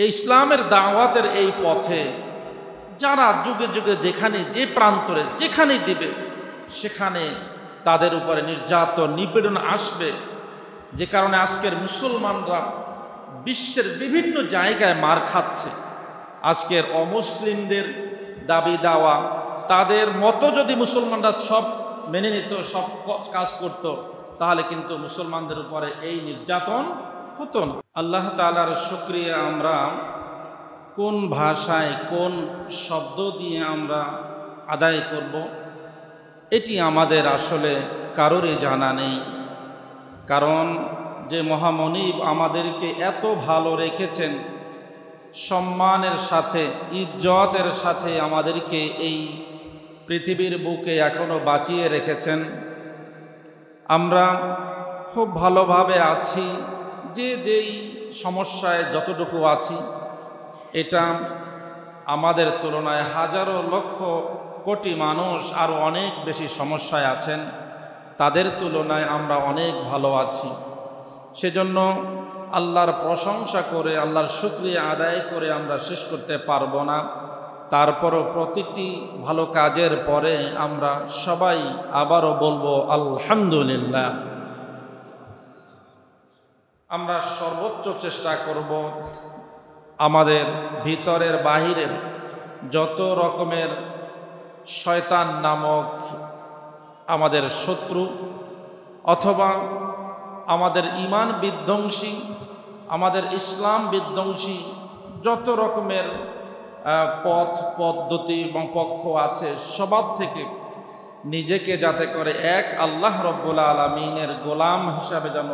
এই ইসলামের দাওয়াতের এই পথে যারা যুগে যুগে যেখানে যে প্রান্তরে যেখানেই দিবে সেখানে তাদের উপরে নির্যাতন নিপীড়ন আসবে। যে কারণে আজকের মুসলমানরা বিশ্বের বিভিন্ন জায়গায় মার খাচ্ছে। আজকের অমুসলিমদের দাবি দাওয়া তাদের মতো যদি মুসলমানরা সব মেনে নিত, সব কাজ করত, তাহলে কিন্তু মুসলমানদের উপরে এই নির্যাতন হতো না। আল্লাহ তাআলার শুকরিয়া আমরা কোন ভাষায় কোন শব্দ দিয়ে আমরা আদায় করব এটি আমাদের আসলে কারোরই জানা নেই। কারণ যে মহামনিব আমাদেরকে এত ভালো রেখেছেন, সম্মানের সাথে ইজ্জতের সাথে আমাদেরকে এই পৃথিবীর বুকে এখনো বাঁচিয়ে রেখেছেন। আমরা খুব ভালোভাবে আছি, যে যেই সমস্যায় যতটুকু আছি এটা আমাদের তুলনায় হাজারো লক্ষ কোটি মানুষ আরও অনেক বেশি সমস্যায় আছেন, তাদের তুলনায় আমরা অনেক ভালো আছি। সেজন্য আল্লাহর প্রশংসা করে আল্লাহর শুকরিয়া আদায় করে আমরা শেষ করতে পারবো না। তারপরও প্রতিটি ভালো কাজের পরে আমরা সবাই আবারও বলবো আলহামদুলিল্লাহ। আমরা সর্বোচ্চ চেষ্টা করব আমাদের ভিতরের বাহিরের যত রকমের শয়তান নামক আমাদের শত্রু অথবা আমাদের ঈমান বিধ্বংসী, আমাদের ইসলাম বিধ্বংসী যত রকমের পথ পদ্ধতি এবং পক্ষ আছে, সবার থেকে নিজেকে যাতে করে এক আল্লাহ রব্বুল আলামিনের গোলাম হিসাবে যেন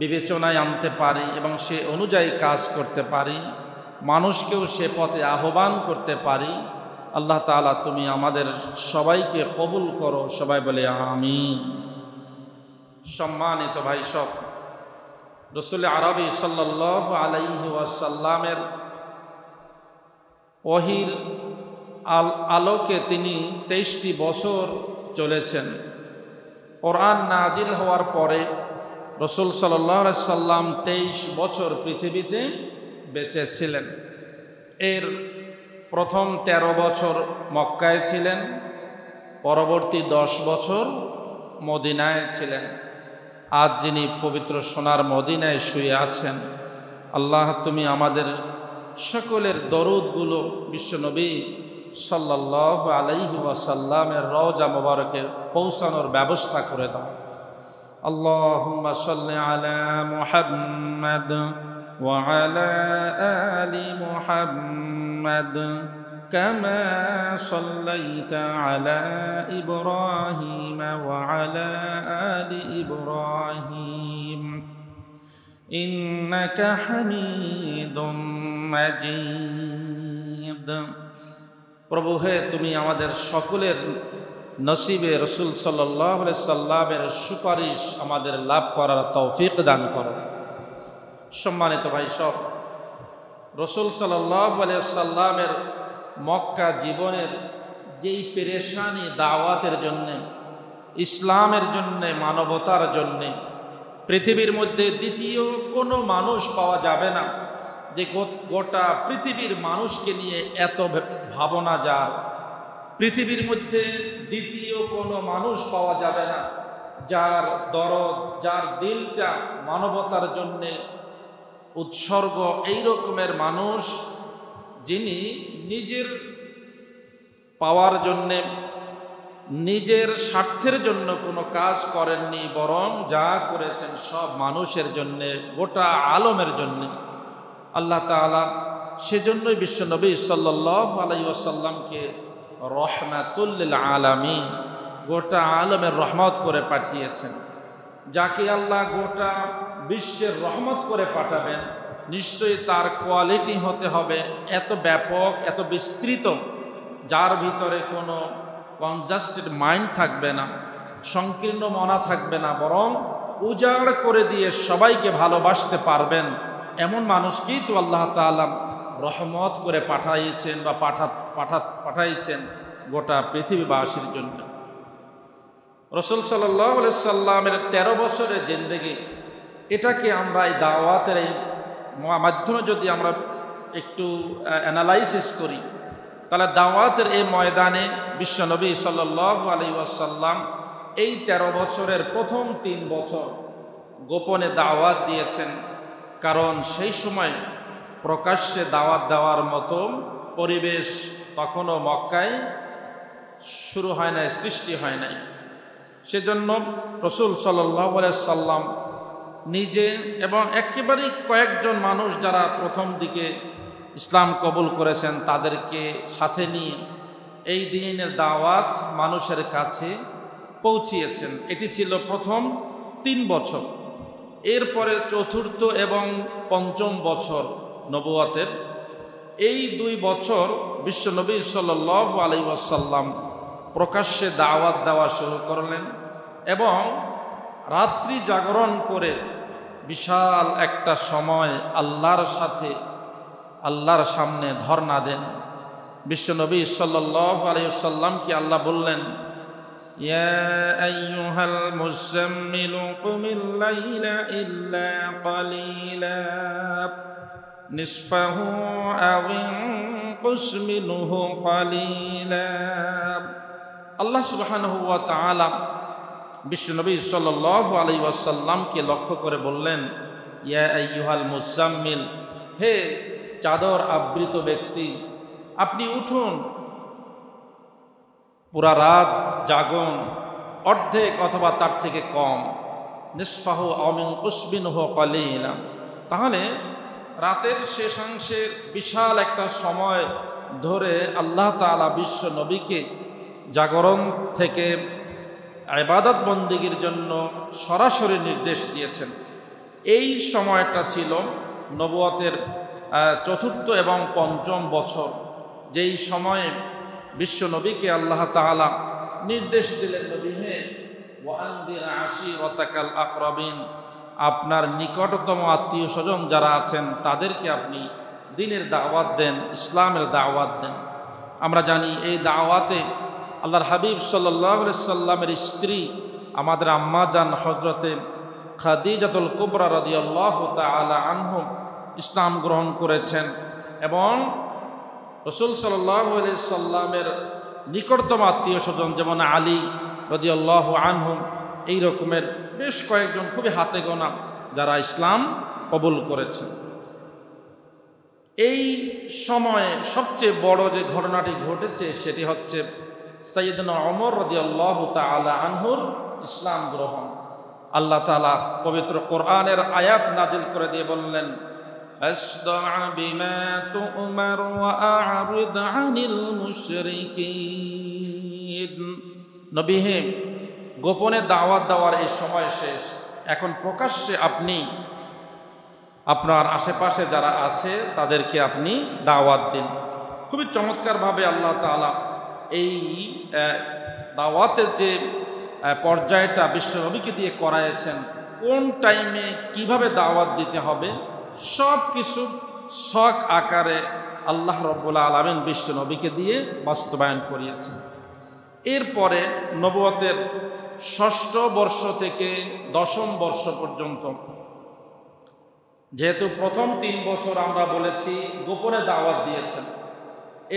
বিবেচনায় আনতে পারি এবং সে অনুযায়ী কাজ করতে পারি, মানুষকেও সে পথে আহ্বান করতে পারি। আল্লাহ তাআলা তুমি আমাদের সবাইকে কবুল করো, সবাই বলে আমিন। সম্মানিত ভাই সব, রাসূল আরবি সাল্লাল্লাহু আলাইহি ওয়াসাল্লামের ওহীর আলোকে তিনি 23টি বছর চলেছেন। কোরআন নাজিল হওয়ার পরে রাসূল সাল্লাল্লাহু আলাইহি সাল্লাম 23 বছর পৃথিবীতে বেঁচে ছিলেন। এর প্রথম 13 বছর মক্কায় ছিলেন, পরবর্তী 10 বছর মদিনায় ছিলেন। আজ যিনি পবিত্র সোনার মদিনায় শুয়ে আছেন, আল্লাহ তুমি আমাদের সকলের দরুদগুলো বিশ্বনবী সাল্লাল্লাহু আলাইহি ওয়াসাল্লামের রওজা মোবারকে পৌঁছানোর ব্যবস্থা করে দাও। আল্লাহুম্মা সাল্লি আলা মুহাম্মাদ ওয়া আলা আলি মুহাম্মাদ কামা সাল্লাইতা আলা ইব্রাহিম ওয়া আলা আলি ইব্রাহিম ইন্নাকা হামিদুম মাজিদ। প্রভু হে, তুমি আমাদের সকলের নসিবে রাসূল সাল্লাল্লাহু আলাইহি সাল্লামের সুপারিশ আমাদের লাভ করার তৌফিক দান করো। সম্মানিত ভাই সব, রাসূল সাল্লাল্লাহু আলাইহি সাল্লামের মক্কা জীবনের যেই পেরেশানি দাওয়াতের জন্যে, ইসলামের জন্যে, মানবতার জন্যে, পৃথিবীর মধ্যে দ্বিতীয় কোনো মানুষ পাওয়া যাবে না যে গোটা পৃথিবীর মানুষকে নিয়ে এত ভাবনা যার। পৃথিবীর মধ্যে দ্বিতীয় কোনো মানুষ পাওয়া যাবে না যার দরদ, যার দিলটা মানবতার জন্যে উৎসর্গ, এই রকমের মানুষ যিনি নিজের পাওয়ার জন্যে, নিজের স্বার্থের জন্য কোনো কাজ করেননি, বরং যা করেছেন সব মানুষের জন্যে, গোটা আলমের জন্যে। আল্লাহ তাআলা সেজন্যই বিশ্বনবী সাল্লাল্লাহু আলাইহি ওয়াসাল্লামকে রহমাতুল লিল আলামিন, গোটা আলমের রহমত করে পাঠিয়েছেন। যাকে আল্লাহ গোটা বিশ্বের রহমত করে পাঠাবেন, নিশ্চয়ই তার কোয়ালিটি হতে হবে এত ব্যাপক, এত বিস্তৃত, যার ভিতরে কোনো কনজাস্টেড মাইন্ড থাকবে না, সংকীর্ণ মনা থাকবে না, বরং উজাড় করে দিয়ে সবাইকে ভালোবাসতে পারবেন এমন মানুষকেই তো আল্লাহ তাআলা রহমত করে পাঠাইছেন বা পাঠাইছেন গোটা পৃথিবীবাসীর জন্য। রাসূল সাল্লাল্লাহু আলাইহি সাল্লামের 13 বছরের জিন্দেগি, এটাকে আমরা এই দাওয়াতের এই মাধ্যমে যদি আমরা একটু অ্যানালাইসিস করি, তাহলে দাওয়াতের এই ময়দানে বিশ্বনবী সাল্লাল্লাহু আলাইহি ওয়াসাল্লাম এই 13 বছরের প্রথম 3 বছর গোপনে দাওয়াত দিয়েছেন। কারণ সেই সময় প্রকাশ্যে দাওয়াত দেওয়ার মতো পরিবেশ তখনও মক্কায় শুরু হয় নাই, সৃষ্টি হয় নাই। সেজন্য রাসূল সাল্লাল্লাহু আলাইহি সাল্লাম নিজে এবং একেবারেই কয়েকজন মানুষ যারা প্রথম দিকে ইসলাম কবুল করেছেন তাদেরকে সাথে নিয়ে এই দ্বীনের দাওয়াত মানুষের কাছে পৌঁছিয়েছেন। এটি ছিল প্রথম 3 বছর। এরপরে চতুর্থ এবং পঞ্চম বছর নবুয়তের এই 2 বছর বিশ্বনবী সাল্লাল্লাহু আলাইহি ওয়াসাল্লাম প্রকাশ্যে দাওয়াত দেওয়া শুরু করলেন এবং রাত্রি জাগরণ করে বিশাল একটা সময় আল্লাহর সামনে ধর্ণা দেন। বিশ্বনবী সাল্লাল্লাহু আলাইহি ওয়াসাল্লামকে আল্লাহ বললেন, ইয়া আইয়ুহাল মুযাম্মিলু কুমিল লাইলা ইল্লা ক্বালিলা নিসফাহু আও ইনকুস মিনহু ক্বালিলা। আল্লাহ সুবহানাহু ওয়া তাআলা বিশ্বনবী সাল্লাল্লাহু আলাইহি ওয়াসাল্লামকে লক্ষ্য করে বললেন, ইয়া আইয়ুহাল মুযাম্মিল, হে চাদর আবৃত ব্যক্তি, আপনি উঠুন, পুরা রাত জাগুন, অর্ধেক অথবা তার থেকে কম, নিসফাহু আও ইনকুস মিনহু ক্বালিলা। তাহলে রাতের শেষাংশের বিশাল একটা সময় ধরে আল্লাহ তাআলা বিশ্ব নবীকে জাগরণ থেকে ইবাদত বন্দেগীর জন্য সরাসরি নির্দেশ দিয়েছেন। এই সময়টা ছিল নবুয়তের চতুর্থ এবং পঞ্চম বছর, যেই সময়ে বিশ্ব নবীকে আল্লাহ তাআলা নির্দেশ দিলেন, নবী হে ওয়ানদির আশিরাতাকাল আকরাবিন, আপনার নিকটতম আত্মীয় স্বজন যারা আছেন তাদেরকে আপনি দ্বীনের দাওয়াত দেন, ইসলামের দাওয়াত দেন। আমরা জানি এই দাওয়াতে আল্লাহর হাবিব সাল্লাল্লাহু আলাইহি সাল্লামের স্ত্রী আমাদের আম্মা জান হযরতে খাদিজাতুল কুবরা রাদিয়াল্লাহু তাআলা আনহু ইসলাম গ্রহণ করেছেন এবং রাসূল সাল্লাল্লাহু আলাইহি সাল্লামের নিকটতম আত্মীয় স্বজন যেমন আলী রাদিয়াল্লাহু আনহু, এই রকমের বেশ কয়েকজন খুবই হাতে গোনা যারা ইসলাম কবুল করেছেন। এই সময়ে সবচেয়ে বড় যে ঘটনাটি ঘটেছে সেটি হচ্ছে সাইয়েদনা ওমর রাদিয়াল্লাহু তাআলা আনহুর ইসলাম গ্রহণ। আল্লাহ তাআলা পবিত্র কোরআনের আয়াত নাজিল করে দিয়ে বললেন, ফাসদা বিমা তু'মার ওয়া আ'রিদ আনিল মুশরিকিন। নবী হে, গোপনে দাওয়াত দেওয়ার এই সময় শেষ, এখন প্রকাশ্যে আপনি আপনার আশেপাশে যারা আছে তাদেরকে আপনি দাওয়াত দিন। খুবই চমৎকারভাবে আল্লাহ তাআলা এই দাওয়াতের যে পর্যায়টা বিশ্বনবীকে দিয়ে করাইছেন, কোন টাইমে কিভাবে দাওয়াত দিতে হবে সব কিছু শখ আকারে আল্লাহ রাব্বুল আলামিন বিশ্বনবীকে দিয়ে বাস্তবায়ন করিয়েছেন। এরপরে নবুয়তের 6ষ্ঠ বর্ষ থেকে 10ম বর্ষ পর্যন্ত, যেহেতু প্রথম 3 বছর আমরা বলেছি গোপনে দাওয়াত দিয়েছেন,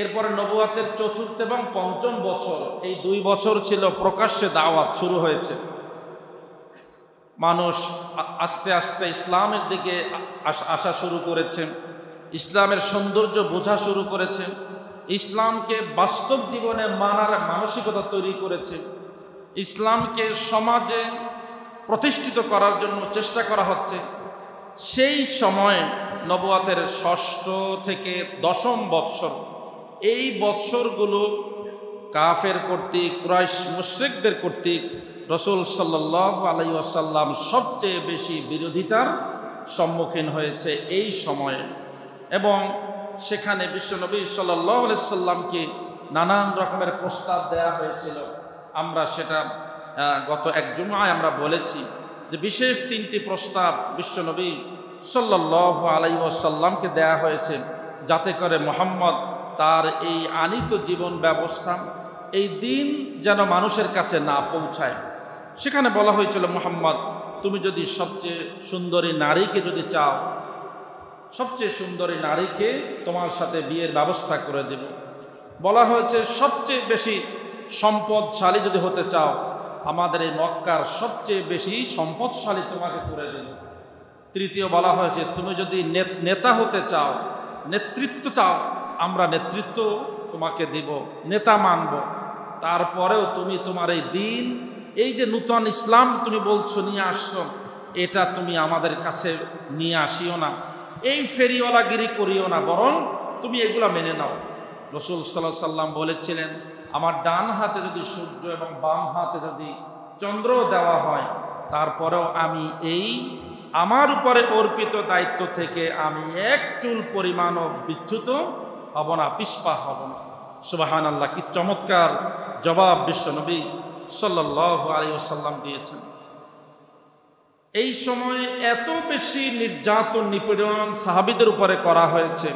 এরপরে নবুয়তের 4র্থ এবং 5ম বছর, এই 2 বছর ছিল প্রকাশ্যে দাওয়াত শুরু হয়েছে। মানুষ আস্তে আস্তে ইসলামের দিকে আসা শুরু করেছে, ইসলামের সৌন্দর্য বোঝা শুরু করেছে, ইসলামকে বাস্তব জীবনে মানার মানসিকতা তৈরি করেছে, ইসলামকে সমাজে প্রতিষ্ঠিত করার জন্য চেষ্টা করা হচ্ছে। সেই সময় নবুয়তের 6ষ্ঠ থেকে 10ম বৎসর, এই বৎসরগুলো কাফের কর্তৃক, কুরাইশ মুশরিকদের কর্তৃক রাসূল সাল্লাল্লাহু আলাইহি ওয়াসাল্লাম সবচেয়ে বেশি বিরোধিতার সম্মুখীন হয়েছে এই সময়ে। এবং সেখানে বিশ্বনবী সাল্লাল্লাহু আলাইহি ওয়াসাল্লামকে নানান রকমের প্রস্তাব দেয়া হয়েছিল। আমরা সেটা গত এক জুমায় আমরা বলেছি যে বিশেষ 3টি প্রস্তাব বিশ্বনবী সাল্লাল্লাহু আলাইহি ওয়াসাল্লামকে দেয়া হয়েছে, যাতে করে মুহাম্মদ তার এই আনিত জীবন ব্যবস্থা, এই দিন যেন মানুষের কাছে না পৌঁছায়। সেখানে বলা হয়েছিল, মুহাম্মদ তুমি যদি সবচেয়ে সুন্দরী নারীকে যদি চাও, সবচেয়ে সুন্দরী নারীকে তোমার সাথে বিয়ের ব্যবস্থা করে দেব। বলা হয়েছে সবচেয়ে বেশি সম্পদশালী যদি হতে চাও, আমাদের এই মক্কার সবচেয়ে বেশি সম্পদশালী তোমাকে করে দেব। তৃতীয় বলা হয়েছে তুমি যদি নেতা হতে চাও, নেতৃত্ব চাও, আমরা নেতৃত্ব তোমাকে দিব, নেতা মানব। তারপরেও তুমি তোমার এই দিন, এই যে নূতন ইসলাম তুমি বলছো নিয়ে আসছো, এটা তুমি আমাদের কাছে নিয়ে আসিও না, এই ফেরিওয়ালাগিরি করিও না, বরং তুমি এগুলা মেনে নাও। রাসূল সাল্লাল্লাহু আলাইহি সাল্লাম বলেছিলেন, আমার ডান হাতে যদি সূর্য এবং বাম হাতে যদি চন্দ্র দেওয়া হয়, তারপরেও আমি এই আমার উপরে অর্পিত দায়িত্ব থেকে আমি এক চুল পরিমাণও বিচ্যুত হব না, পিছপা হব না। সুবহানাল্লাহ, কি চমৎকার জবাব বিশ্বনবী সাল্লাল্লাহু আলাইহি ওয়াসাল্লাম দিয়েছেন। এই সময় এত বেশি নির্যাতন নিপীড়ন সাহাবীদের উপরে করা হয়েছে,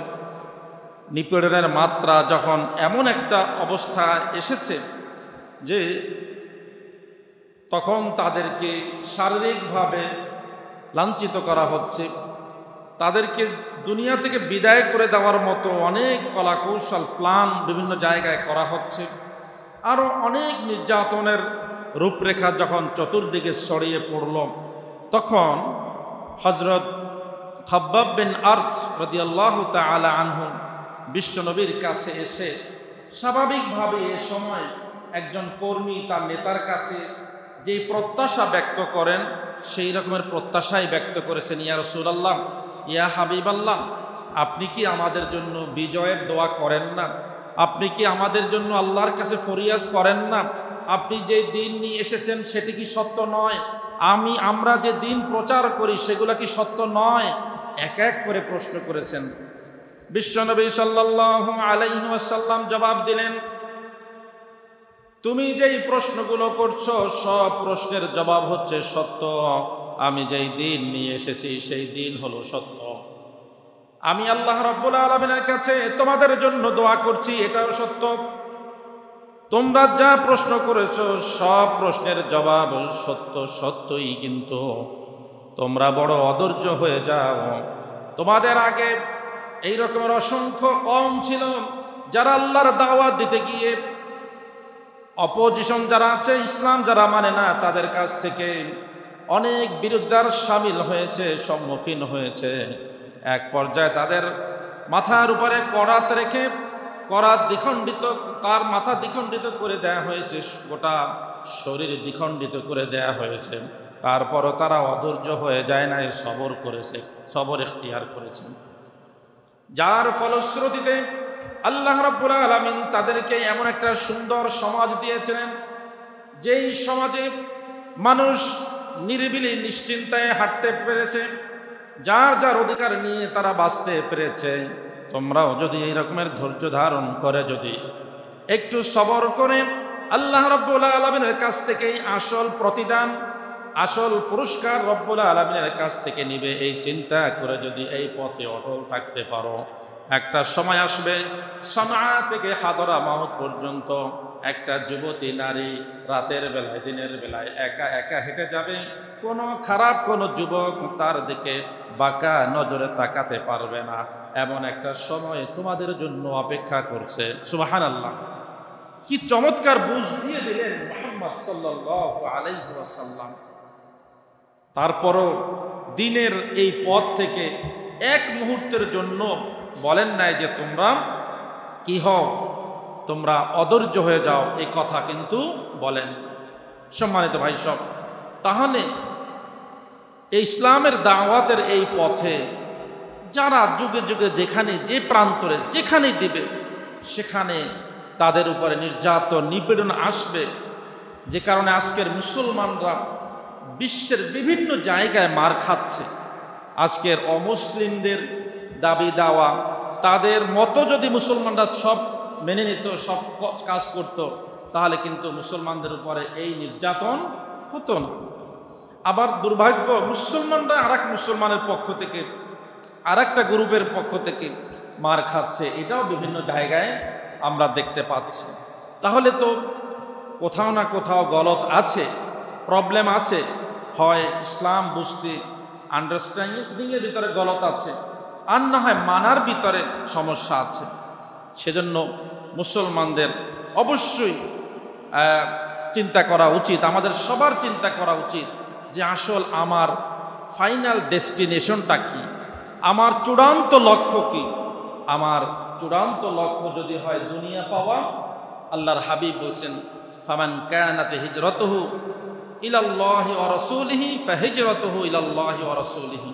নিপীড়নের মাত্রা যখন এমন একটা অবস্থা এসেছে যে তখন তাদেরকে শারীরিকভাবে লাঞ্ছিত করা হচ্ছে, তাদেরকে দুনিয়া থেকে বিদায় করে দেওয়ার মতো অনেক কলাকৌশল প্ল্যান বিভিন্ন জায়গায় করা হচ্ছে। আরও অনেক নির্যাতনের রূপরেখা যখন চতুর্দিকে ছড়িয়ে পড়ল, তখন হযরত খাব্বাব বিন আরত রাদিয়াল্লাহু তাআলা আনহু বিশ্বনবীর কাছে এসে স্বাভাবিকভাবে এ সময় একজন কর্মী তার নেতার কাছে যে প্রত্যাশা ব্যক্ত করেন, সেই রকমের প্রত্যাশাই ব্যক্ত করেছেন। ইয়া রাসূলুল্লাহ, ইয়া হাবিবাল্লাহ, আপনি কি আমাদের জন্য বিজয়ের দোয়া করেন না? আপনি কি আমাদের জন্য আল্লাহর কাছে ফরিয়াদ করেন না? আপনি যে দিন নিয়ে এসেছেন সেটি কি সত্য নয়? আমরা যে দিন প্রচার করি সেগুলো কি সত্য নয়? এক এক করে প্রশ্ন করেছেন। বিশ্বনবী সাল্লাল্লাহু আলাইহি ওয়াসাল্লাম জবাব দিলেন, তুমি যেই প্রশ্নগুলো করছো সব প্রশ্নের জবাব হচ্ছে সত্য। আমি যেই দিন নিয়ে এসেছি সেই দিন হলো সত্য। আমি আল্লাহ রাব্বুল আলামিনের কাছে তোমাদের জন্য দোয়া করছি, এটাও সত্য। তোমরা যা প্রশ্ন করেছো সব প্রশ্নের জবাব সত্য সত্যই, কিন্তু তোমরা বড় অধৈর্য হয়ে যাও। তোমাদের আগে এই রকমের অসংখ্য কওম ছিল যারা আল্লাহর দাওয়াত দিতে গিয়ে অপোজিশন যারা আছে, ইসলাম যারা মানে না, তাদের কাছ থেকে অনেক বিরুদ্ধার সামিল হয়েছে, সম্মুখীন হয়েছে। এক পর্যায়ে তাদের মাথার উপরে করাত রেখে করাত দ্বিখণ্ডিত, তার মাথা দ্বিখণ্ডিত করে দেয়া হয়েছে, গোটা শরীর দ্বিখণ্ডিত করে দেয়া হয়েছে। তারপরও তারা অধৈর্য হয়ে যায় না, সবর করেছে, সবর ইখতিয়ার করেছেন। যার ফলশ্রুতিতে আল্লাহ রাব্বুল আলামিন তাদেরকে এমন একটা সুন্দর সমাজ দিয়েছিলেন, যেই সমাজে মানুষ নিরিবিলি নিশ্চিন্তায় হাঁটতে পেরেছে, যার যার অধিকার নিয়ে তারা বাঁচতে পেরেছে। তোমরাও যদি এই রকমের ধৈর্য ধারণ করে, যদি একটু সবর করে আল্লাহ রাব্বুল আলামিনের কাছ থেকেই আসল প্রতিদান, আসল পুরস্কার রব্বুল আলামিনের কাছ থেকে নিবে, এই চিন্তা করে যদি এই পথে অটল থাকতে পারো, একটা সময় আসবে সানা থেকে হাদরা মাউত পর্যন্ত একটা যুবতী নারী রাতের বেলায় দিনের বেলায় একা একা হেঁটে যাবে। কোনো খারাপ কোনো যুবক তার দিকে বাঁকা নজরে তাকাতে পারবে না। এমন একটা সময় তোমাদের জন্য অপেক্ষা করছে। সুবহানাল্লাহ, কি চমৎকার বুঝ দিয়ে দিলেন মুহাম্মদ সাল্লাল্লাহু আলাইহি ওয়াসাল্লাম। তারপরও দিনের এই পথ থেকে এক মুহূর্তের জন্য বলেন নাই যে তোমরা কি হও, তোমরা অধৈর্য হয়ে যাও, এই কথা কিন্তু বলেন। সম্মানিত ভাই সব, তাহলে এই ইসলামের দাওয়াতের এই পথে যারা যুগে যুগে যেখানে যে প্রান্তরে যেখানেই দিবে, সেখানে তাদের উপরে নির্যাতন নিপীড়ন আসবে। যে কারণে আজকের মুসলমানরা বিশ্বের বিভিন্ন জায়গায় মার খাচ্ছে। আজকের অমুসলিমদের দাবি দাওয়া, তাদের মতো যদি মুসলমানরা সব মেনে নিত, সব কাজ করত, তাহলে কিন্তু মুসলমানদের উপরে এই নির্যাতন হতো না। আবার দুর্ভাগ্য, মুসলমানরা আরেক মুসলমানের পক্ষ থেকে আরেকটা গ্রুপের পক্ষ থেকে মার খাচ্ছে, এটাও বিভিন্ন জায়গায় আমরা দেখতে পাচ্ছি। তাহলে তো কোথাও না কোথাও গলত আছে, প্রবলেম আছে। হয় ইসলাম বুঝতে আন্ডারস্ট্যান্ডিংয়ের ভিতরে গলত আছে, আর না হয় মানার ভিতরে সমস্যা আছে। সেজন্য মুসলমানদের অবশ্যই চিন্তা করা উচিত, আমাদের সবার চিন্তা করা উচিত যে আসল আমার ফাইনাল ডেস্টিনেশনটা কি, আমার চূড়ান্ত লক্ষ্য কি। আমার চূড়ান্ত লক্ষ্য যদি হয় দুনিয়া পাওয়া, আল্লাহর হাবিব বলছেন ফামান কানাত হিজরাতুহু ইলাল্লাহি ওয়া রাসূলিহি ফাহিজরাতুহু ইলাল্লাহি ওয়া রাসূলিহি।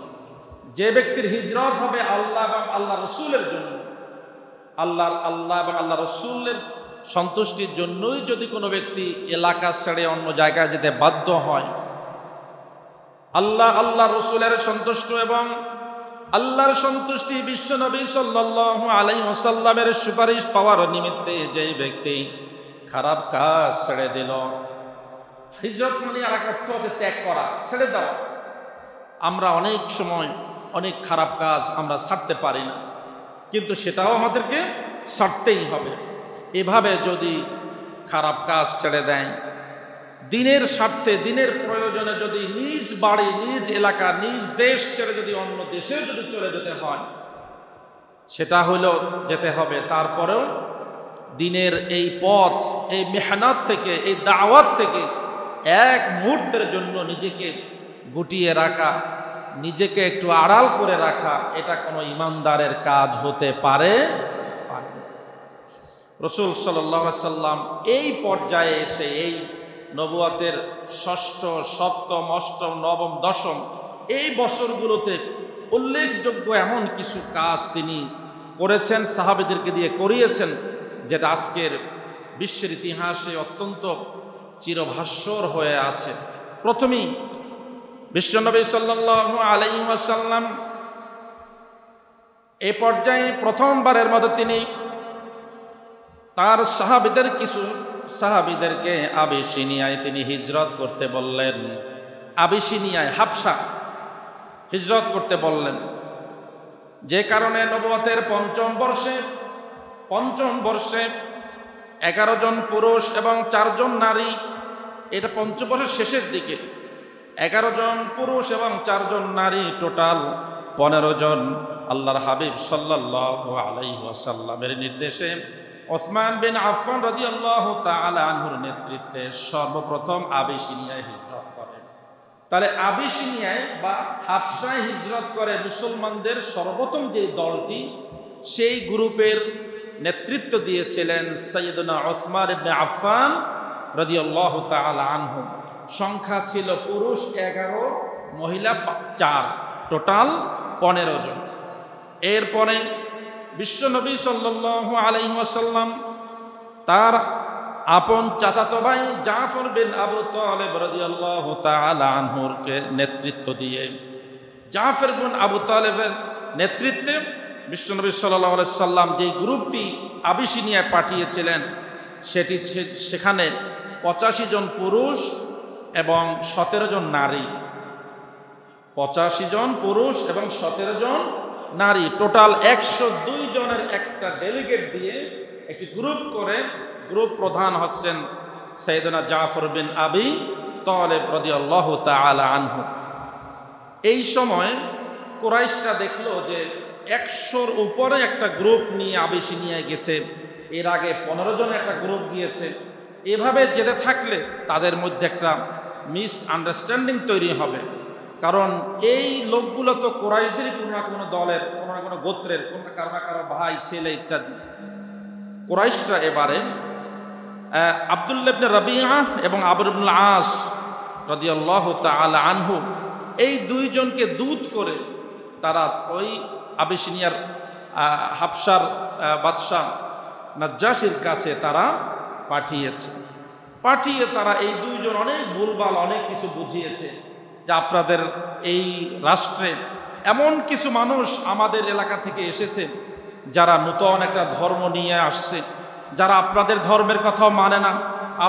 যে ব্যক্তির হিজরত হবে আল্লাহ এবং আল্লাহ রসুলের জন্য, আল্লাহ এবং আল্লাহ রসুলের সন্তুষ্টির জন্যই যদি কোনো ব্যক্তি এলাকা ছেড়ে অন্য জায়গায় যেতে বাধ্য হয়, আল্লাহ রসুলের সন্তুষ্ট এবং আল্লাহর সন্তুষ্টি বিশ্বনবী সাল্লাল্লাহু আলাইহি ওয়াসাল্লামের সুপারিশ পাওয়ার নিমিত্তে যেই ব্যক্তি খারাপ কাজ ছেড়ে দিল, হিজরত মানে আর এক অর্থ হচ্ছে ত্যাগ করা, ছেড়ে দেওয়া। আমরা অনেক সময় অনেক খারাপ কাজ আমরা ছাড়তে পারি না, কিন্তু সেটাও আমাদেরকে ছাড়তেই হবে। এভাবে যদি খারাপ কাজ ছেড়ে দেয়, দিনের স্বার্থে দিনের প্রয়োজনে যদি নিজ বাড়ি নিজ এলাকা নিজ দেশ ছেড়ে যদি অন্য দেশে যদি চলে যেতে হয়, সেটা হইল যেতে হবে। তারপরেও দিনের এই পথ, এই মেহনত থেকে, এই দাওয়াত থেকে এক মুহূর্তের জন্য নিজেকে গুটিয়ে রাখা, নিজেকে একটু আড়াল করে রাখা, এটা কোনো ইমানদারের কাজ হতে পারে না। রাসূল সাল্লাল্লাহু আলাইহি সাল্লাম এই পর্যায়ে এসে এই নবুয়তের ষষ্ঠ, সপ্তম, অষ্টম, নবম, দশম এই বছরগুলোতে উল্লেখযোগ্য এমন কিছু কাজ তিনি করেছেন, সাহাবীদেরকে দিয়ে করিয়েছেন, যেটা আজকের বিশ্বের ইতিহাসে অত্যন্ত চিরভাস্বর হয়ে আছে। প্রথমেই বিশ্বনবী সাল্লাল্লাহু আলাইহি ওয়াসাল্লাম এই পর্যায়ে প্রথমবারের মতো তিনি তার কিছু সাহাবীদেরকে আবিসিনিয়ায় তিনি হিজরত করতে বললেন। আবিসিনিয়ায়, হাবশা হিজরত করতে বললেন, যে কারণে নবুয়তের পঞ্চম বর্ষে 11 জন পুরুষ এবং 4 জন নারী, এটা পঞ্চম বর্ষের শেষের দিকে 11 জন পুরুষ এবং 4 জন নারী, টোটাল 15 জন আল্লাহর হাবিব সাল্লাল্লাহু আলাইহি ওয়াসাল্লামের নির্দেশে ওসমান বিন আফফান রাদিয়াল্লাহু তাআলা আনহুর নেতৃত্বে সর্বপ্রথম আবিসিনিয়ায় হিজরত করেন। তাহলে আবিসিনিয়ায় বা হাবশায় হিজরত করে মুসলমানদের সর্বপ্রথম যে দলটি, সেই গ্রুপের নেতৃত্ব দিয়েছিলেন সাইয়্যিদুনা ওসমান ইবনে আফফান রাদিয়াল্লাহু তাআলা আনহু। সংখ্যা ছিল পুরুষ 11, মহিলা 4, টোটাল 15 জন। এরপরে বিশ্বনবী সাল্লাল্লাহু আলাইহি ওয়াসাল্লাম তার আপন চাচাতো ভাই জাফর বিন আবু তালেব রাদিয়াল্লাহু তাআলা আনহুকে নেতৃত্ব দিয়ে, জাফর বিন আবু তালেবের নেতৃত্বে বিশ্বনবী সাল্লাল্লাহু আলাইহি সাল্লাম যে গ্রুপটি আবিসিনিয়ায় পাঠিয়েছিলেন, সেখানে 85 জন পুরুষ এবং 17 জন নারী, 85 জন পুরুষ এবং 17 জন নারী, টোটাল 102 জনের একটা ডেলিগেট দিয়ে একটি গ্রুপ করে, গ্রুপ প্রধান হচ্ছেন সাইয়েদনা জাফর বিন আবি তালেব রাদিয়াল্লাহু তাআলা আনহু। এই সময় কুরাইশরা দেখলো যে 100-র উপরে একটা গ্রুপ নিয়ে আবিসিনিয়ায় গেছে, এর আগে 15 জন একটা গ্রুপ গিয়েছে। এভাবে যেতে থাকলে তাদের মধ্যে একটা মিসআন্ডারস্ট্যান্ডিং তৈরি হবে, কারণ এই লোকগুলো তো কুরাইশদেরই কোনো না কোনো দলের, কোনো না কোনো গোত্রের, কারো না কারো ভাই, ছেলে ইত্যাদি। কুরাইশরা এবারে আব্দুল্লাহ ইবনে রাবিআহ এবং আমর ইবনুল আস রাদিয়াল্লাহু তাআলা আনহু, এই 2 জনকে দূত করে তারা ওই আবিসিনিয়ার হাবশার বাদশাহ নাজ্জাশির কাছে তারা পাঠিয়ে তারা এই 2 জন অনেক ভুলভাল অনেক কিছু বুঝিয়েছে, যে আপনাদের এই রাষ্ট্রে এমন কিছু মানুষ আমাদের এলাকা থেকে এসেছে যারা নূতন একটা ধর্ম নিয়ে আসছে, যারা আপনাদের ধর্মের কথাও মানে না।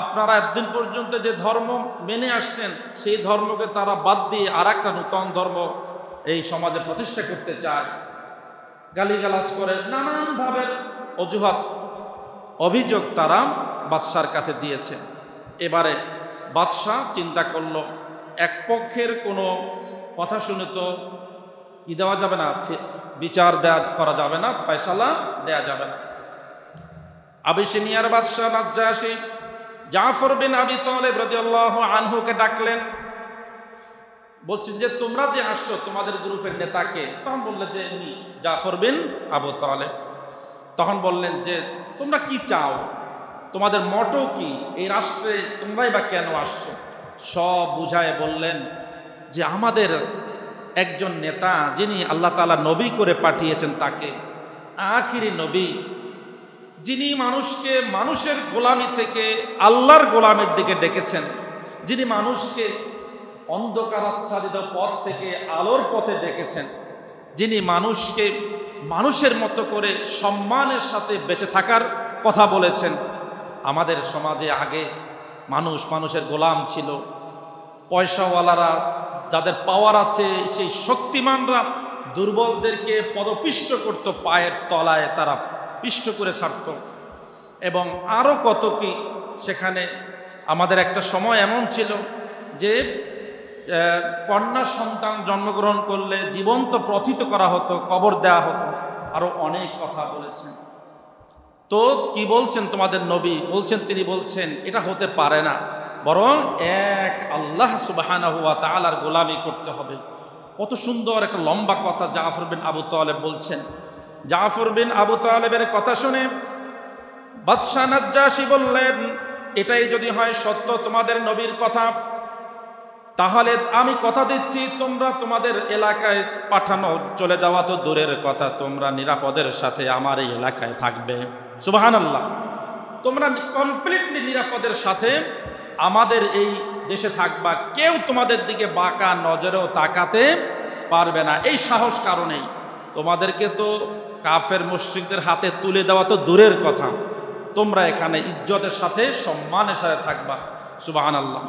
আপনারা একদিন পর্যন্ত যে ধর্ম মেনে আসছেন, সেই ধর্মকে তারা বাদ দিয়ে আর একটা নূতন ধর্ম এই সমাজে প্রতিষ্ঠা করতে চায়। গালিগালাজ করে নানানভাবে অজুহাত, অভিযোগ তারা বাদশার কাছে দিয়েছে। এবারে বাদশাহ চিন্তা করলো, এক পক্ষের কোনো কথা শুনে তো কি দেওয়া যাবে না, বিচার দেওয়া করা যাবে না, ফয়সালা দেয়া যাবে না। আবিসিনিয়ার বাদশাহ নাজ্জাশী জাফর বিন আবি তালেব রাদিয়াল্লাহু আনহুকে ডাকলেন, বলছেন যে তোমরা যে আসছো তোমাদের গ্রুপের নেতাকে। তখন বললেন যে উনি জাফর বিন আবু তালেব। তখন বললেন যে তোমরা কি চাও, তোমাদের মটো কি, এই রাষ্ট্রে তোমরাই বা কেন আসছো? সব বুঝায় বললেন যে আমাদের একজন নেতা যিনি আল্লাহ তাআলা নবী করে পাঠিয়েছেন, তাকে আখিরি নবী, যিনি মানুষকে মানুষের গোলামি থেকে আল্লাহর গোলামের দিকে ডেকেছেন, যিনি মানুষকে অন্ধকারাচ্ছাদিত পথ থেকে আলোর পথে ডেকেছেন, যিনি মানুষকে মানুষের মতো করে সম্মানের সাথে বেঁচে থাকার কথা বলেছেন। আমাদের সমাজে আগে মানুষের গোলাম ছিল, পয়সাওয়ালারা যাদের পাওয়ার আছে সেই শক্তিমানরা দুর্বলদেরকে পদপিষ্ট করত, পায়ের তলায় তারা পিষ্ট করে ছাড়ত, এবং আরও কত কি। সেখানে আমাদের একটা সময় এমন ছিল যে কন্যা সন্তান জন্মগ্রহণ করলে জীবন্ত প্রথিত করা হতো, কবর দেওয়া হতো, আরও অনেক কথা বলেছেন। তো কি বলছেন তোমাদের নবী? তিনি বলছেন এটা হতে পারে না, বরং এক আল্লাহ সুবহানাহু ওয়া তাআলার গোলামি করতে হবে। কত সুন্দর একটা লম্বা কথা জাফর বিন আবু তালেব বলছেন। জাফর বিন আবু তালেবের কথা শুনে বাদশাহ নাজ্জাশী বললেন, এটাই যদি হয় সত্য তোমাদের নবীর কথা, তাহলে আমি কথা দিচ্ছি তোমরা তোমাদের এলাকায় পাঠানো চলে যাওয়া তো দূরের কথা, তোমরা নিরাপদের সাথে আমার এই এলাকায় থাকবে। সুবহানাল্লাহ, তোমরা কমপ্লিটলি নিরাপদের সাথে আমাদের এই দেশে থাকবা, কেউ তোমাদের দিকে বাঁকা নজরেও তাকাতে পারবে না। এই সাহস কারণেই তোমাদেরকে তো কাফের মুশরিকদের হাতে তুলে দেওয়া তো দূরের কথা, তোমরা এখানে ইজ্জতের সাথে সম্মানের সাথে থাকবা। সুবহানাল্লাহ।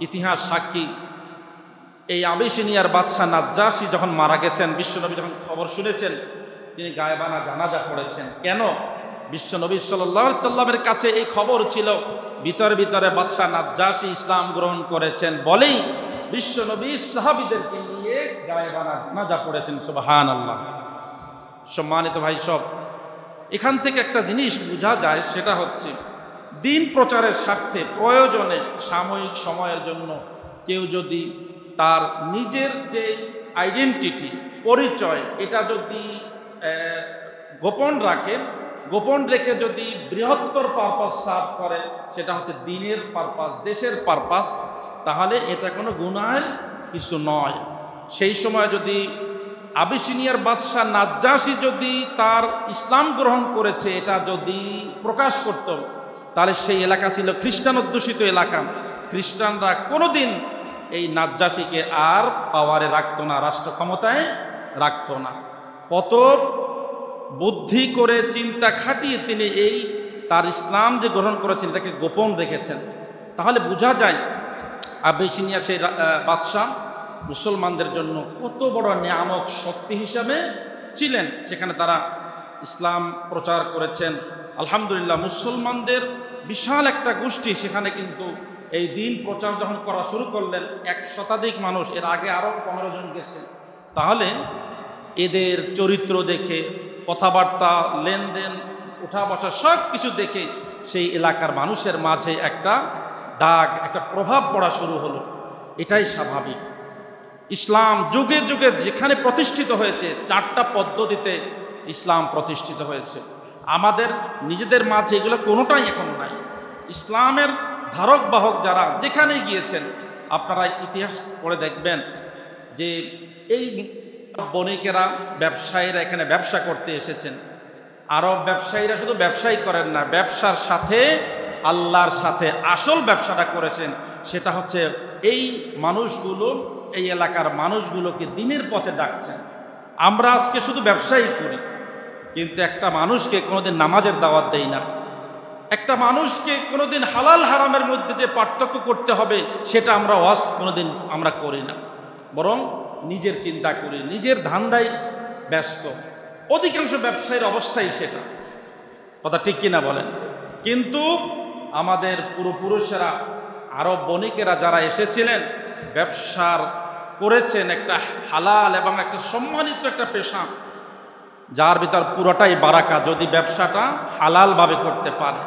ইতিহাস সাক্ষী, এই আবিসিনিয়ার বাদশাহ নাজ্জাশী যখন মারা গেছেন, বিশ্বনবী যখন খবর শুনেছেন, তিনি গায়েবানা জানাজা পড়েছেন। কেন? বিশ্বনবী সাল্লাল্লাহু আলাইহি সাল্লামের কাছে এই খবর ছিল, ভিতরে ভিতরে বাদশাহ নাজ্জাশী ইসলাম গ্রহণ করেছেন বলেই বিশ্বনবী সাহাবীদেরকে নিয়ে গায়েবানা জানাজা পড়েছেন। সুবহানাল্লাহ। সম্মানিত ভাই সব, এখান থেকে একটা জিনিস বোঝা যায়, সেটা হচ্ছে দিন প্রচারের স্বার্থে প্রয়োজনে সাময়িক সময়ের জন্য কেউ যদি তার নিজের যে আইডেন্টিটি, পরিচয়, এটা যদি গোপন রেখে যদি বৃহত্তর পারপাস সার্ভ করে, সেটা হচ্ছে দিনের পারপাস, দেশের পারপাস, তাহলে এটা কোনো গুনাহের কিছু নয়। সেই সময় যদি আবিসিনিয়ার বাদশাহ নাজ্জাশী যদি তার ইসলাম গ্রহণ করেছে এটা যদি প্রকাশ করত, তাহলে সেই এলাকা ছিল খ্রিস্টান অধ্যুষিত এলাকা। খ্রিস্টানরা কোনোদিন এই নাজ্জাশীকে আর পাওয়ারে রাখতো না, রাষ্ট্র ক্ষমতায় রাখতো না। কত বুদ্ধি করে চিন্তা খাটিয়ে তিনি এই তার ইসলাম যে গ্রহণ করেছেন এটাকে গোপন রেখেছেন। তাহলে বোঝা যায় আবিসিনিয়ার সেই বাদশাহ মুসলমানদের জন্য কত বড় নিয়ামক শক্তি হিসাবে ছিলেন। সেখানে তারা ইসলাম প্রচার করেছেন। আলহামদুলিল্লাহ, মুসলমানদের বিশাল একটা গোষ্ঠী সেখানে কিন্তু এই দিন প্রচার যখন করা শুরু করলেন, 1 শতাধিক মানুষ, এর আগে আরও 15 জন গেছে। তাহলে এদের চরিত্র দেখে, কথাবার্তা, লেনদেন, উঠা বসা সব কিছু দেখে সেই এলাকার মানুষের মাঝে একটা দাগ, একটা প্রভাব পড়া শুরু হলো। এটাই স্বাভাবিক। ইসলাম যুগে যুগে যেখানে প্রতিষ্ঠিত হয়েছে, 4টা পদ্ধতিতে ইসলাম প্রতিষ্ঠিত হয়েছে। আমাদের নিজেদের মাঝে এগুলো কোনোটাই এখন নাই। ইসলামের ধারক বাহক যারা যেখানে গিয়েছেন, আপনারা ইতিহাস পড়ে দেখবেন যে এই বণিকেরা, ব্যবসায়ীরা এখানে ব্যবসা করতে এসেছেন। আরব ব্যবসায়ীরা শুধু ব্যবসায়ী করেন না, ব্যবসার সাথে আল্লাহর সাথে আসল ব্যবসাটা করেছেন। সেটা হচ্ছে এই মানুষগুলো, এই এলাকার মানুষগুলোকে দিনের পথে ডাকছেন। আমরা আজকে শুধু ব্যবসায়ী করি, কিন্তু একটা মানুষকে কোনোদিন নামাজের দাওয়াত দেই না। একটা মানুষকে কোনোদিন হালাল হারামের মধ্যে যে পার্থক্য করতে হবে সেটা আমরা কোনোদিন আমরা করি না, বরং নিজের চিন্তা করি, নিজের ধান্দায় ব্যস্ত। অধিকাংশ ব্যবসায়ীর অবস্থাই সেটা, কথা ঠিক কিনা বলেন? কিন্তু আমাদের পূর্বপুরুষেরা, আরব বণিকেরা যারা এসেছিলেন, ব্যবসার করেছেন একটা হালাল এবং একটা সম্মানিত একটা পেশা, যার ভিতর পুরোটাই বারাকা, যদি ব্যবসাটা হালালভাবে করতে পারে,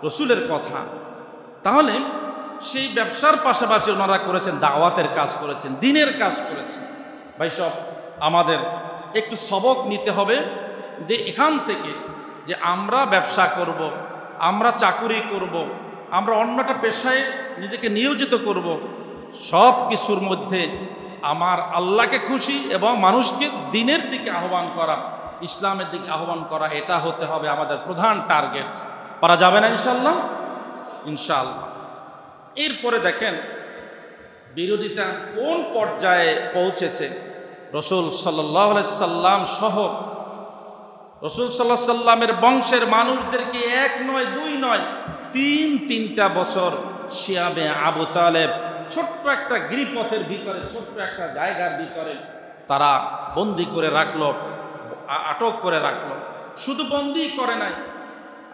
রসুলের কথা। তাহলে সেই ব্যবসার পাশাপাশি ওনারা করেছেন দাওয়াতের কাজ করেছেন, দ্বীনের কাজ করেছেন। ভাই সব আমাদের একটু সবক নিতে হবে যে এখান থেকে যে আমরা ব্যবসা করব, আমরা চাকুরি করব, আমরা অন্যটা পেশায় নিজেকে নিয়োজিত করব, সব কিছুর মধ্যে আমার আল্লাহকে খুশি এবং মানুষকে দ্বীনের দিকে আহ্বান করা, ইসলামের দিকে আহ্বান করা, এটা হতে হবে আমাদের প্রধান টার্গেট। পারা যাবে না ইনশাল্লাহ? ইনশাআল্লাহ। এরপরে দেখেন বিরোধিতা কোন পর্যায়ে পৌঁছেছে। রসুল সাল্লাল্লাহু আলাইহি সাল্লাম সহ রসুল সাল্লাল্লাহু আলাইহি সাল্লামের বংশের মানুষদেরকে এক নয় দুই নয় তিনটা বছর শিয়াবে আবু তালেব ছোট্ট একটা গিরিপথের ভিতরে, ছোট্ট একটা জায়গার ভিতরে তারা বন্দি করে রাখলো, আটক করে রাখলো। শুধু বন্দি করে নাই,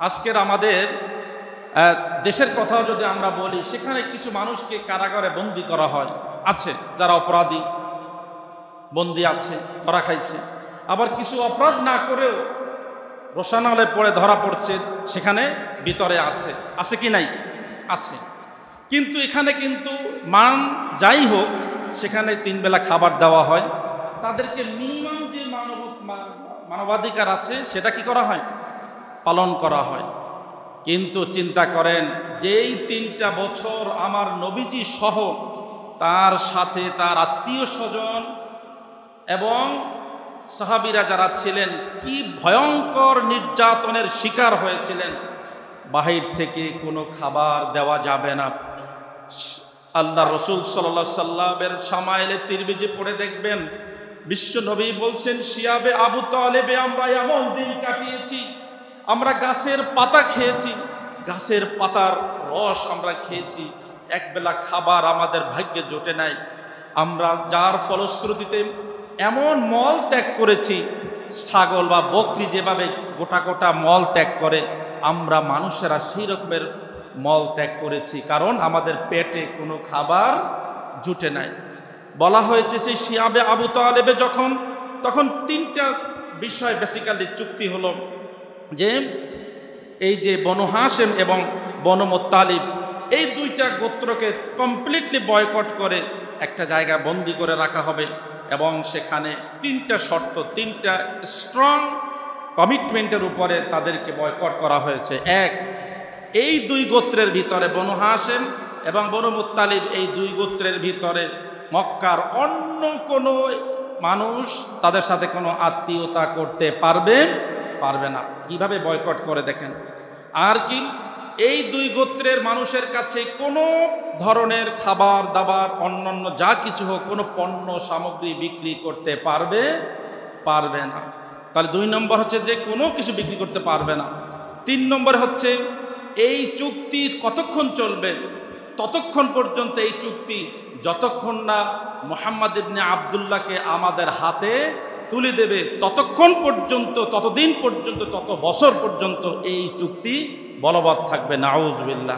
আজকের আমাদের দেশের কথাও যদি আমরা বলি, সেখানে কিছু মানুষকে কারাগারে বন্দি করা হয়, আছে যারা অপরাধী বন্দি আছে, ধরা খাইছে। আবার কিছু অপরাধ না করেও রোশানালে পড়ে ধরা পড়ছে, সেখানে ভিতরে আছে কি নাই? আছে। কিন্তু এখানে কিন্তু মান যাই হোক, সেখানে 3 বেলা খাবার দেওয়া হয়, তাদেরকে মিনিমাম যে মানবাধিকার আছে সেটা কি করা হয়? পালন করা হয়। কিন্তু চিন্তা করেন, যেই 3টা বছর আমার নবীজি সহ তার সাথে তার আত্মীয় স্বজন এবং সাহাবীরা যারা ছিলেন কি ভয়ঙ্কর নির্যাতনের শিকার হয়েছিলেন। বাহির থেকে কোনো খাবার দেওয়া যাবে না। আল্লাহ রসুল সাল্লাল্লাহু আলাইহি সাল্লামের শামাইলে তিরমিজি পড়ে দেখবেন, বিশ্ব নবী বলছেন, শিয়াবে আবু তালেবে আমরা এমন দিন কাটিয়েছি, আমরা গাছের পাতা খেয়েছি, গাছের পাতার রস আমরা খেয়েছি, একবেলা খাবার আমাদের ভাগ্যে জোটে নাই। আমরা যার ফলশ্রুতিতে এমন মল ত্যাগ করেছি, ছাগল বা বকরি যেভাবে গোটা গোটা মল ত্যাগ করে, আমরা মানুষেরা সেই রকমের মল ত্যাগ করেছি, কারণ আমাদের পেটে কোনো খাবার জুটে নাই। বলা হয়েছে যে শিয়াবে আবু তালেবে তখন 3টা বিষয় বেসিক্যালি চুক্তি হলো, যে এই যে বনু হাশেম এবং বনু মুত্তালিব, এই 2টা গোত্রকে কমপ্লিটলি বয়কট করে একটা জায়গা বন্দি করে রাখা হবে, এবং সেখানে 3টা শর্ত, 3টা স্ট্রং কমিটমেন্টের উপরে তাদেরকে বয়কট করা হয়েছে। এক, এই 2 গোত্রের ভিতরে বনু হাশেম এবং বনু মুত্তালিব, এই 2 গোত্রের ভিতরে মক্কার অন্য কোনো মানুষ তাদের সাথে কোনো আত্মীয়তা করতে পারবে না। কিভাবে বয়কট করে দেখেন। আর কি, এই 2 গোত্রের মানুষের কাছে কোনো ধরনের খাবার দাবার অন্যান্য যা কিছু হোক, কোনো পণ্য সামগ্রী বিক্রি করতে পারবে না। তাহলে 2 নম্বর হচ্ছে যে কোনো কিছু বিক্রি করতে পারবে না। 3 নম্বর হচ্ছে এই চুক্তি কতক্ষণ চলবে? ততক্ষণ পর্যন্ত এই চুক্তি, যতক্ষণ না মুহাম্মদ ইবনে আবদুল্লাহকে আমাদের হাতে তুলে দেবে, ততক্ষণ পর্যন্ত, ততদিন পর্যন্ত, তত বছর পর্যন্ত এই চুক্তি বলবৎ থাকবে। নাউজুবিল্লাহ।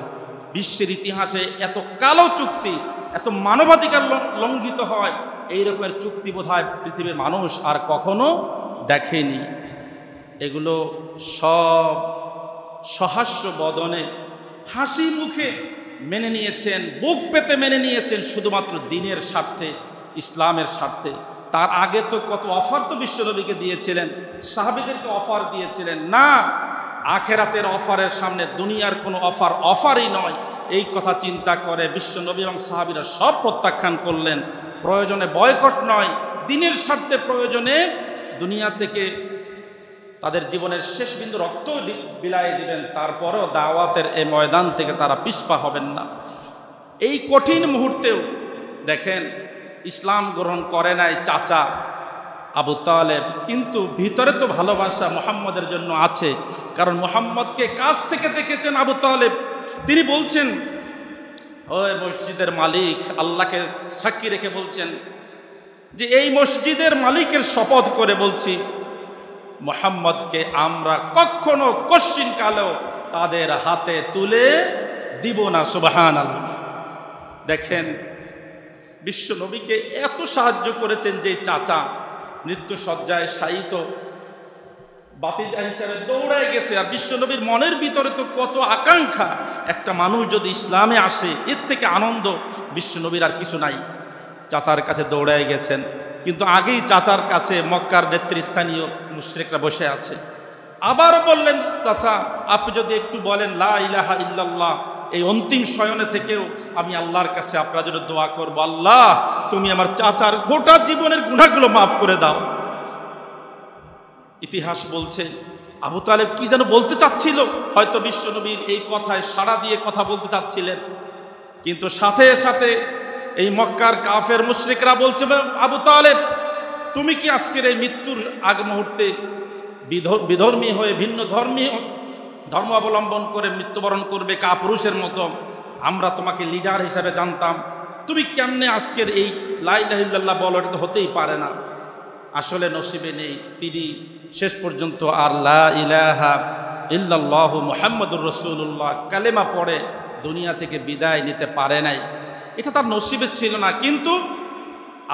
বিশ্বের ইতিহাসে এত কালো চুক্তি, এত মানবাধিকার লঙ্ঘিত হয়, এই রকমের চুক্তি বোধহয় পৃথিবীর মানুষ আর কখনো দেখেনি। এগুলো সব সহাস্য বদনে হাসি মুখে মেনে নিয়েছেন, বুক পেতে মেনে নিয়েছেন, শুধুমাত্র দ্বীনের স্বার্থে, ইসলামের স্বার্থে। তার আগে তো কত অফার তো বিশ্বনবীকে দিয়েছিলেন, সাহাবীদেরকে অফার দিয়েছিলেন। না, আখেরাতের অফারের সামনে দুনিয়ার কোনো অফারই নয়, এই কথা চিন্তা করে বিশ্বনবী এবং সাহাবীরা সব প্রত্যাখ্যান করলেন। প্রয়োজনে বয়কট নয়, দ্বীনের স্বার্থে প্রয়োজনে দুনিয়া থেকে তাদের জীবনের শেষ বিন্দু রক্ত বিলায় দিবেন, তারপরেও দাওয়াতের এই ময়দান থেকে তারা পিছপা হবেন না। এই কঠিন মুহূর্তেও দেখেন, ইসলাম গ্রহণ করে নাই চাচা আবু তালেব, কিন্তু ভিতরে তো ভালোবাসা মুহাম্মদের জন্য আছে, কারণ মুহাম্মদকে কাছ থেকে দেখেছেন আবু তালেব। তিনি বলছেন, ওই মসজিদের মালিক, আল্লাহকে সাক্ষী রেখে বলছেন যে এই মসজিদের মালিকের শপথ করে বলছি, মুহাম্মদকে আমরা কখনো কশ্চিনকালেও তাদের হাতে তুলে দিব না। সুবহানাল্লাহ। দেখেন বিশ্ব নবীকে এত সাহায্য করেছেন যে চাচা মৃত্যু শয্যায় শায়িত বাতিজা হিসাবে দৌড়ায় গেছে। আর বিশ্বনবীর মনের ভিতরে তো কত আকাঙ্ক্ষা, একটা মানুষ যদি ইসলামে আসে এর থেকে আনন্দ বিশ্বনবীর আর কিছু নাই। চাচার কাছে দৌড়ায় গেছেন, কিন্তু আগেই চাচার কাছে মক্কার নেতৃস্থানীয় মুশরিকরা বসে আছে। আবার বললেন, চাচা আপনি যদি একটু বলেন লা ইলাহা ইল্লাল্লাহ, এই অন্তিম শয়নে থেকেও আমি আল্লাহর কাছে আপনার জন্য দোয়া করবো, আল্লাহ তুমি আমার চাচার গোটা জীবনের গুনাহগুলো মাফ করে দাও। ইতিহাস বলছে আবু তালেব কি যেন বলতে চাচ্ছিল, হয়তো বিশ্বনবীর এই কথায় সাড়া দিয়ে কথা বলতে চাচ্ছিলেন, কিন্তু সাথে সাথে এই মক্কার কাফের মুশরিকরা বলছে, আবু তালেব তুমি কি আজকের এই মৃত্যুর আগ মুহূর্তে বিধর্মী হয়ে ভিন্ন ধর্ম অবলম্বন করে মৃত্যুবরণ করবে কাপুরুষের মতো? আমরা তোমাকে লিডার হিসাবে জানতাম, তুমি কেমনে আজকের এই লা ইলাহা ইল্লাল্লাহ বলো? এটা তো হতেই পারে না। আসলে নসিবে নেই, তিনি শেষ পর্যন্ত আর লা ইলাহা ইল্লাল্লাহু মুহাম্মাদুর রাসূলুল্লাহ কালেমা পড়ে দুনিয়া থেকে বিদায় নিতে পারে নাই। এটা তার নসিবে ছিল না, কিন্তু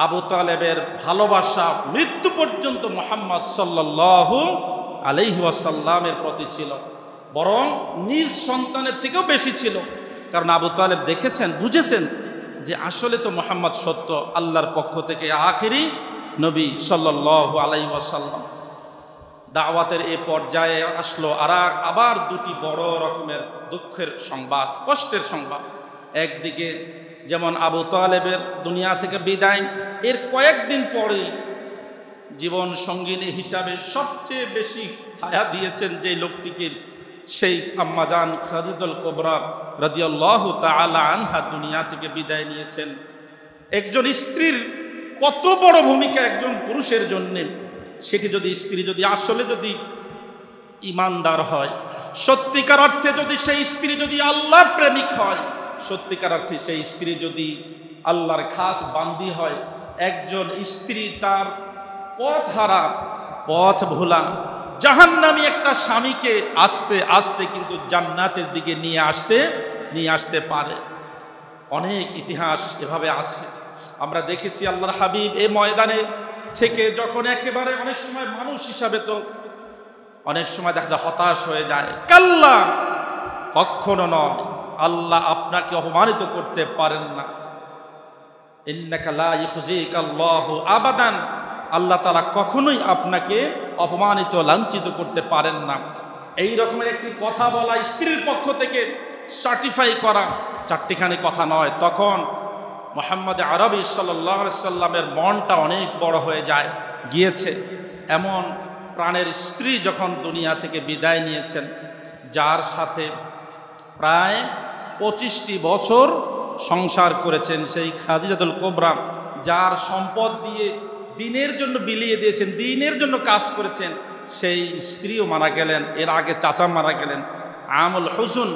আবু তালেবের ভালোবাসা মৃত্যু পর্যন্ত মুহাম্মদ সাল্লাল্লাহু আলাইহি ওয়াসাল্লামের প্রতি ছিল, বরং নিজ সন্তানের থেকেও বেশি ছিল। কারণ আবু তালেব দেখেছেন, বুঝেছেন যে আসলে তো মুহাম্মদ সত্য, আল্লাহর পক্ষ থেকে আখিরি নবী সাল্লাল্লাহু আলাইহি ওয়াসাল্লাম। দাওয়াতের এই পর্যায়ে আসলো আবার দুটি বড় রকমের দুঃখের সংবাদ, কষ্টের সংবাদ। একদিকে যেমন আবু তালেবের দুনিয়া থেকে বিদায়, এর কয়েকদিন পরে জীবন সঙ্গিনী হিসাবে সবচেয়ে বেশি ছায়া দিয়েছেন যে লোকটিকে, সেই আম্মাজান খাদিজাতুল কুবরা রাদিয়াল্লাহু তাআলা আনহা দুনিয়া থেকে বিদায় নিয়েছেন। একজন স্ত্রীর কত বড় ভূমিকা একজন পুরুষের জন্য, সেটি যদি স্ত্রী যদি আসলে যদি ইমানদার হয়, সত্যিকার অর্থে যদি সেই স্ত্রী যদি আল্লাহর প্রেমিক হয়, সত্যিকার অর্থে সেই স্ত্রী যদি আল্লাহর খাস বান্দি হয়, একজন স্ত্রী তার পথ হারা, পথ ভোলা জাহান্নামী একটা স্বামীকে আস্তে আস্তে কিন্তু জান্নাতের দিকে নিয়ে আসতে পারে। অনেক ইতিহাস এভাবে আছে, আমরা দেখেছি। আল্লাহর হাবিব এই ময়দানে থেকে যখন একেবারে অনেক সময় মানুষ হিসাবে তো অনেক সময় দেখা যায় হতাশ হয়ে যায়, কাল্লা কখনো নয়, আল্লাহ আপনাকে অপমানিত করতে পারেন না। ইন্নাকা লা ইখজিকাল্লাহু আবাদান, আল্লাহ তাআলা কখনোই আপনাকে অপমানিত লাঞ্ছিত করতে পারেন না। এই রকমের একটি কথা বলা স্ত্রীর পক্ষ থেকে সার্টিফাই করা চারটিখানি কথা নয়। তখন মুহাম্মদ আরবি সাল্লাল্লাহু আলাইহি সাল্লামের মনটা অনেক বড় হয়ে গিয়েছে। এমন প্রাণের স্ত্রী যখন দুনিয়া থেকে বিদায় নিয়েছেন, যার সাথে প্রায় 25টি বছর সংসার করেছেন, সেই খাদিজাতুল কুবরা, যার সম্পদ দিয়ে দিনের জন্য বিলিয়ে দিয়েছেন, দিনের জন্য কাজ করেছেন, সেই স্ত্রীও মারা গেলেন। এর আগে চাচা মারা গেলেন। আমুল হুজুন,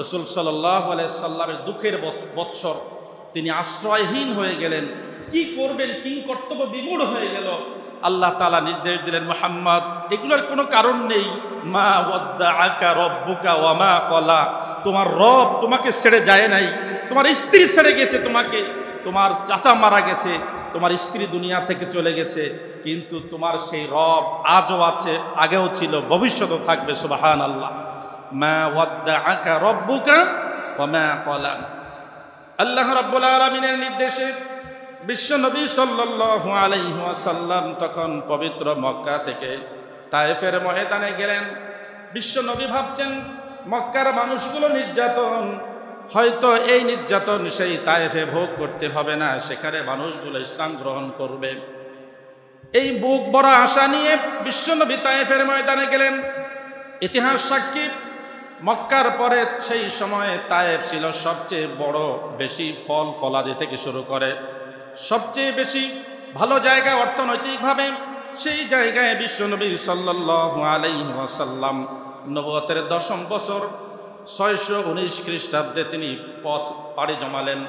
রাসূল সাল্লাল্লাহু আলাইহি সাল্লামের দুঃখের বৎসর, তিনি আশ্রয়হীন হয়ে গেলেন। কি করবেন, কি কর্তব্য বিমূঢ় হয়ে গেল। আল্লাহ তাআলা নির্দেশ দিলেন, মুহাম্মদ এগুলোর কোনো কারণ নেই, মা ওয়াদ্দাআকা রাব্বুকা ওয়া মা ক্বালা, তোমার রব তোমাকে ছেড়ে যায় নাই, তোমার স্ত্রী ছেড়ে গেছে তোমাকে, তোমার চাচা মারা গেছে, তোমার স্ত্রী দুনিয়া থেকে চলে গেছে, কিন্তু তোমার সেই রব আজও আছে, আগেও ছিল, ভবিষ্যতেও থাকবে। সুবহানাল্লাহ। মা ওয়াদ্দাআকা রাব্বুকা ওয়া মা ক্বালা। আল্লাহ রাব্বুল আলামিনের নির্দেশে বিশ্বনবী সাল্লাল্লাহু আলাইহি ওয়াসাল্লাম তখন পবিত্র মক্কা থেকে তায়েফের ময়দানে গেলেন। বিশ্বনবী ভাবছেন মক্কার মানুষগুলো নির্যাতন, হয়তো এই নির্যাতন সেই তায়েফে ভোগ করতে হবে না, সেখানে মানুষগুলো ইসলাম গ্রহণ করবে। এই বুক ভরা আশা নিয়ে বিশ্বনবী তায়েফের ময়দানে গেলেন। ইতিহাস সাক্ষী, মক্কার পরে সেই সময়ে তায়েফ ছিল সবচেয়ে বড়, বেশি ফল ফলাদি থেকে শুরু করে সবচেয়ে বেশি ভালো জায়গা অর্থনৈতিকভাবে। সেই জায়গায় বিশ্বনবী সাল্লাল্লাহু আলাইহি ওয়াসাল্লাম নবুয়তের 10ম বছর 619 খ্রিস্টাব্দে তিনি পথ পাড়ি জমালেন,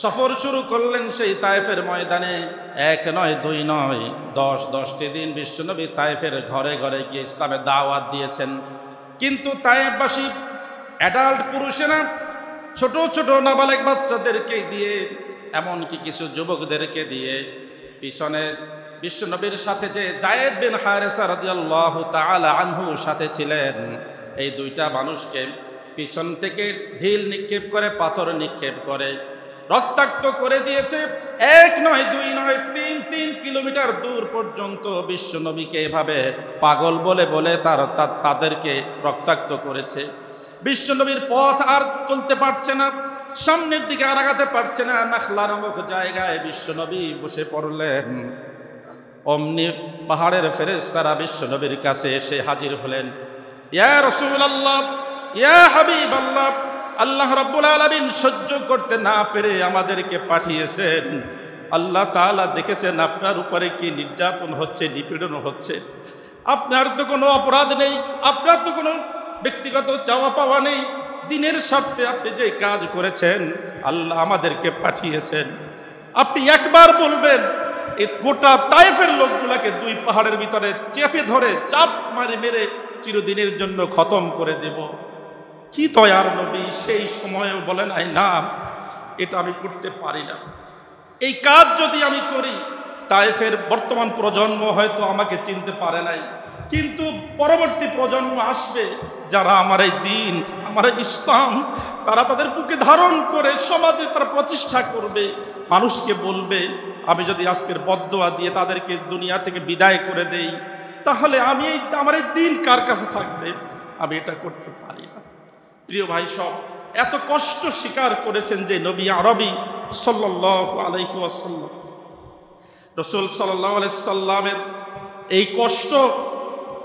সফর শুরু করলেন সেই তায়েফের ময়দানে। 1 নয় 2 নয় 10টি দিন বিশ্বনবী তায়েফের ঘরে ঘরে গিয়ে ইসলামের দাওয়াত দিয়েছেন। কিন্তু তায়েফবাসী অ্যাডাল্ট পুরুষেরা ছোট ছোট নাবালেগ বাচ্চাদেরকে দিয়ে এমনকি কিছু যুবকদেরকে দিয়ে পিছনে বিশ্বনবীর সাথে যে যায়েদ বিন হারেসা রাদিয়াল্লাহু তাআলা আনহু সাথে ছিলেন, এই দুইটা মানুষকে পিছন থেকে ঢিল নিক্ষেপ করে, পাথর নিক্ষেপ করে রক্তাক্ত করে দিয়েছে। 1 নয় 2 নয় 3 কিলোমিটার দূর পর্যন্ত বিশ্বনবীকে এভাবে পাগল বলে বলে তাদেরকে রক্তাক্ত করেছে। বিশ্বনবীর পথ আর চলতে পারছে না, সামনের দিকে আর আগাতে পারছে না। নাখলা নামক জায়গায় বিশ্বনবী বসে পড়লেন। অমনি পাহাড়ের ফেরেশতারা বিশ্বনবীর কাছে এসে হাজির হলেন। ইয়া রাসূলুল্লাহ, ইয়া হাবিবাল্লাহ, আল্লাহ রাব্বুল আলামিন সহ্য করতে না পেরে আমাদেরকে পাঠিয়েছেন। আল্লাহ তাআলা দেখেছেন আপনার উপরে কি নির্যাতন হচ্ছে, নিপীড়ন হচ্ছে। আপনার তো কোনো অপরাধ নেই, আপনার তো কোনো ব্যক্তিগত চাওয়া পাওয়া নেই। দিনের স্বার্থে আপনি যে কাজ করেছেন, আল্লাহ আমাদেরকে পাঠিয়েছেন। আপনি একবার বলবেন, এই গোটা তায়েফের লোকগুলাকে 2 পাহাড়ের ভিতরে চেপে ধরে চাপ মেরে চিরদিনের জন্য খতম করে দেব। কি দয়ার নবী সেই সময়েও বলেন, না, এটা আমি করতে পারি না। এই কাজ যদি আমি করি, তায়েফের বর্তমান প্রজন্ম হয়তো আমাকে চিনতে পারে নাই, কিন্তু পরবর্তী প্রজন্ম আসবে যারা আমার এই দিন, আমার এই ইসলাম, তারা তাদের বুকে ধারণ করে সমাজে তারা প্রতিষ্ঠা করবে। মানুষকে বলবে, আমি যদি আজকের বদদোয়া দিয়ে তাদেরকে দুনিয়া থেকে বিদায় করে দেই, তাহলে আমার এই দিন কার কাছে থাকবে? আমি এটা করতে পারি না। প্রিয় ভাই সব, এত কষ্ট স্বীকার করেছেন যে নবী আরবি সাল্লাল্লাহু আলাইহি ওয়াসাল্লাম, রাসূল সাল্লাল্লাহু আলাইহি সাল্লামের এই কষ্ট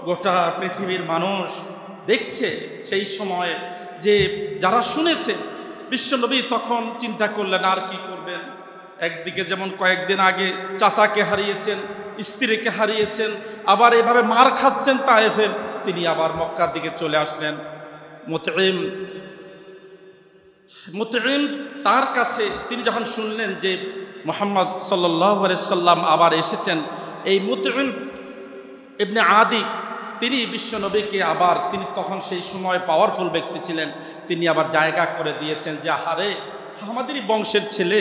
গোটা পৃথিবীর মানুষ দেখছে। সেই সময়ে যে যারা শুনেছে, বিশ্বনবী তখন চিন্তা করলেন আর কি করবেন। একদিকে যেমন কয়েকদিন আগে চাচাকে হারিয়েছেন, স্ত্রীকে হারিয়েছেন, আবার এভাবে মার খাচ্ছেন তায়েফে। তিনি আবার মক্কার দিকে চলে আসলেন। মুতঈম তার কাছে তিনি যখন শুনলেন যে মুহাম্মদ সাল্লাল্লাহু আলাইহি সাল্লাম আবার এসেছেন, এই মুতঈম ইবনে আদি তিনি বিশ্বনবীকে আবার, তিনি তখন সেই সময় পাওয়ারফুল ব্যক্তি ছিলেন, তিনি আবার জায়গা করে দিয়েছেন যে আহারে, আমাদেরই বংশের ছেলে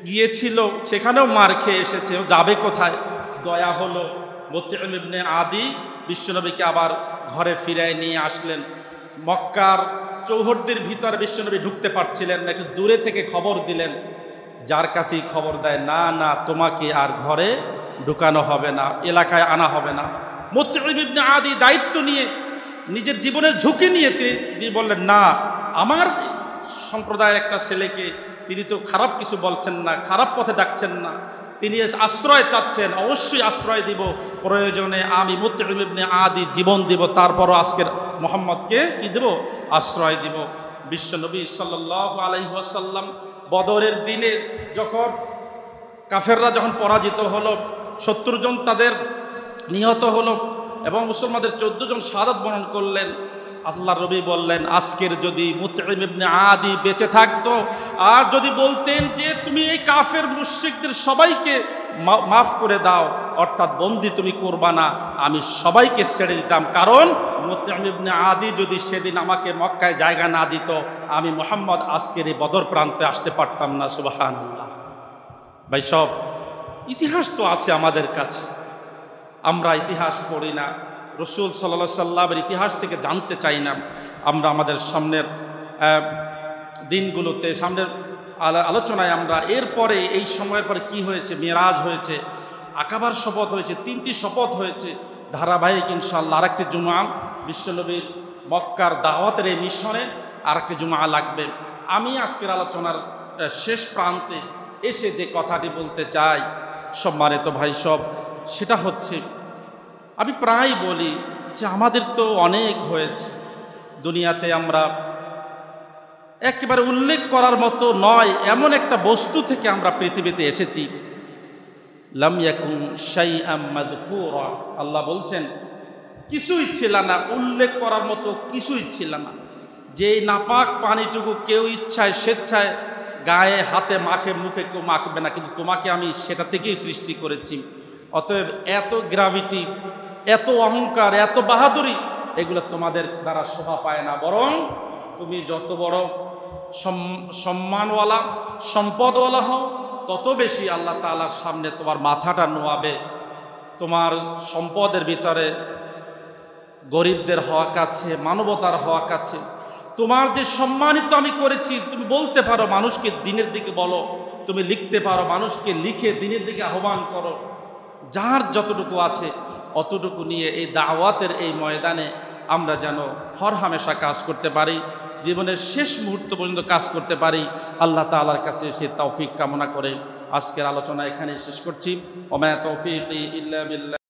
গিয়েছিল, সেখানেও মার খেয়ে এসেছে, ও যাবে কোথায়? দয়া হলো, মুতঈম ইবনে আদি বিশ্বনবীকে আবার ঘরে ফিরায় নিয়ে আসলেন। মক্কার চৌহদ্দির ভিতর বিশ্বনবী ঢুকতে পারছিলেন না, একটু দূরে থেকে খবর দিলেন। যার কাছেই খবর দেয়, না তোমাকে আর ঘরে ঢুকানো হবে না, এলাকায় আনা হবে না। মুতঈম ইবনে আদি দায়িত্ব নিয়ে, নিজের জীবনের ঝুঁকি নিয়ে তিনি বললেন, না, আমার সম্প্রদায়ের একটা ছেলেকে, তিনি তো খারাপ কিছু বলছেন না, খারাপ পথে ডাকছেন না, তিনি আশ্রয় চাচ্ছেন, অবশ্যই আশ্রয় দিব। প্রয়োজনে আমি মুতঈম ইবনে আদি জীবন দিব, তারপরও আজকের মুহাম্মদকে কি দেব? আশ্রয় দিব। বিশ্বনবী সাল্লাল্লাহু আলাইহি ওয়াসাল্লাম বদরের দিনে যখন কাফেররা যখন পরাজিত হলো, 70 জন তাদের নিহত হলো এবং মুসলমানদের 14 জন শাহাদাত বরণ করলেন, আল্লাহর নবী বললেন, আজকের যদি মুতঈম ইবনে আদি বেঁচে থাকতো আর যদি বলতেন যে তুমি এই কাফের মুশরিকদের সবাইকে মাফ করে দাও, অর্থাৎ বন্দি তুমি করবা না, আমি সবাইকে ছেড়ে দিতাম। কারণ মুতঈম ইবনে আদি যদি সেদিন আমাকে মক্কায় জায়গা না দিত, আমি মুহাম্মদ আজকের এই বদর প্রান্তে আসতে পারতাম না। সুবহানাল্লাহ। ভাই সব, ইতিহাস তো আছে আমাদের কাছে, আমরা ইতিহাস পড়ি না, রাসূল সাল্লাল্লাহু আলাইহি সাল্লামের ইতিহাস থেকে জানতে চাই না। আমরা আমাদের সামনের দিনগুলোতে, সামনের আলোচনায় আমরা এরপরে এই সময়ের পরে কি হয়েছে, মেরাজ হয়েছে, আকাবার শপথ হয়েছে, 3টি শপথ হয়েছে, ধারাবাহিক ইনশাআল্লাহ আরেকটি জুমা বিশ্বনবীর মক্কার দাওয়াতের এই মিশনে আরেকটি জুমা লাগবে। আমি আজকের আলোচনার শেষ প্রান্তে এসে যে কথাটি বলতে চাই, সম্মানিত ভাই সব, সেটা হচ্ছে, আমি প্রায় বলি যে আমাদের তো অনেক হয়েছে দুনিয়াতে, আমরা একেবারে উল্লেখ করার মতো নয় এমন একটা বস্তু থেকে আমরা পৃথিবীতে এসেছি। লাম ইয়াকুন শাইআম মাযকুরা, আল্লাহ বলছেন কিছুই ছিল না, উল্লেখ করার মতো কিছুই ছিল না। যে নাপাক পানিটুকু কেউ ইচ্ছায় স্বেচ্ছায় গায়ে হাতে মাখে, মুখে কেউ মাখবে না, কিন্তু তোমাকে আমি সেটা থেকেই সৃষ্টি করেছি। অতএব এত গ্র্যাভিটি, এত অহংকার, এত বাহাদুরি, এগুলো তোমাদের দ্বারা শোভা পায় না। বরং তুমি যত বড় সম্মানওয়ালা সম্পদওয়ালা হও, তত বেশি আল্লাহ তাআলার সামনে তোমার মাথাটা নোয়াবে। তোমার সম্পদের ভিতরে গরিবদের হক আছে, মানবতার হক আছে। তোমার যে সম্মানিত আমি করেছি, তুমি বলতে পারো মানুষকে দিনের দিকে বলো, তুমি লিখতে পারো মানুষকে লিখে দিনের দিকে আহ্বান করো। যার যতটুকু আছে অতটুকু নিয়ে এই দাওয়াতের এই ময়দানে আমরা যেন হরহামেশা কাজ করতে পারি, জীবনের শেষ মুহূর্ত পর্যন্ত কাজ করতে পারি। আল্লাহ তাআলার কাছে সে তৌফিক কামনা করে আজকের আলোচনা এখানেই শেষ করছি। ওয়া মা তৌফিকি ইল্লা বিল্লাহ।